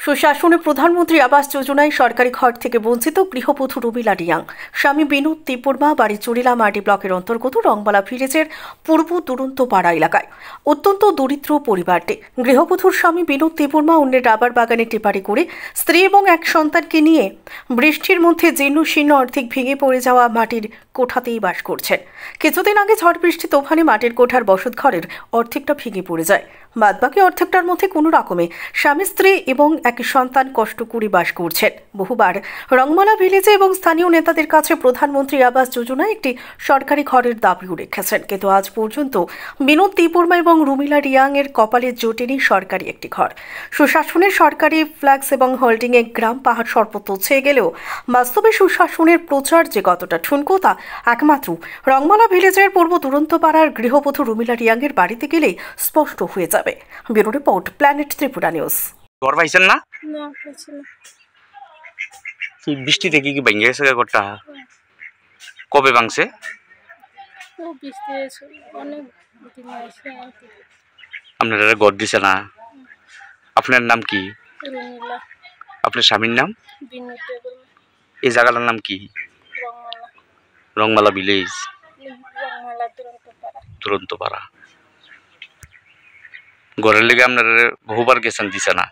সুশাসনে প্রধানমন্ত্রী আবাস যোজনায় সরকারি ঘর থেকে বঞ্চিত গৃহবধূ রুমিলা রিয়াং। স্বামী বিনোদ তিপুরমা, বাড়ি চুরিলা মাটি ব্লকের অন্তর্গত রংবালা ভিলেজের পূর্ব দুরন্ত পাড়া এলাকায়। অত্যন্ত দরিদ্র পরিবারটি। গৃহবধূর স্বামী বিনোদ তিপুরমা অন্যের রাবার বাগানে টেপারি করে স্ত্রী এবং এক সন্তানকে নিয়ে বৃষ্টির মধ্যে জীর্ণ শীর্ণ অর্ধেক ভেঙে পড়ে যাওয়া মাটির কোঠাতেই বাস করছেন। কিছুদিন আগে ঝড় বৃষ্টি তোফানে মাটির কোঠার বসতঘরের অর্ধেকটা ভেঙে পড়ে যায়। বাদবাকি অর্ধেকটার মধ্যে কোনো রকমে স্বামী স্ত্রী এবং এক সন্তান কষ্ট করে বাস করছেন। বহুবার রংমালা ভিলেজে এবং স্থানীয় নেতাদের কাছে প্রধানমন্ত্রী আবাস যোজনায় একটি সরকারি ঘরের দাবিও রেখেছেন, কিন্তু আজ পর্যন্ত বিনোদ তিপুরমা এবং রুমিলা রিয়াং এর কপালে জোটেনি সরকারি একটি ঘর। সুশাসনের সরকারি ফ্ল্যাক্স এবং হোল্ডিংয়ে গ্রাম পাহাড় সর্বত্র ছেয়ে গেলেও বাস্তবে সুশাসনের প্রচার যে কতটা ঠুনকো তা একমাত্র রংমালা ভিলেজের পূর্ব দুরন্ত পাড়ার গৃহবধূ রুমিলা রিয়াং এর বাড়িতে গেলেই স্পষ্ট হয়ে যাবে। Bureau report, planet Tripura news. ঘর পাইছেন না? না, পাইছি না। বৃষ্টিতে কি ভেঙে গেছে ঘরটা? কবে ভাঙছে? ও বৃষ্টি হয়েছে অনেক দিন আসে আর কি। আপনারা ঘর দিছে না? আপনার নাম কি? রুমিলা। আপনার স্বামীর নাম? বিনোদ তিপুরমা। এই জায়গাটার নাম কি? রংমালা। রংমালা ভিলেজ, রংমালা দুরন্ত পাড়া। ঘরের লেগে আপনারা বহুবার গেছেন, দিছে না?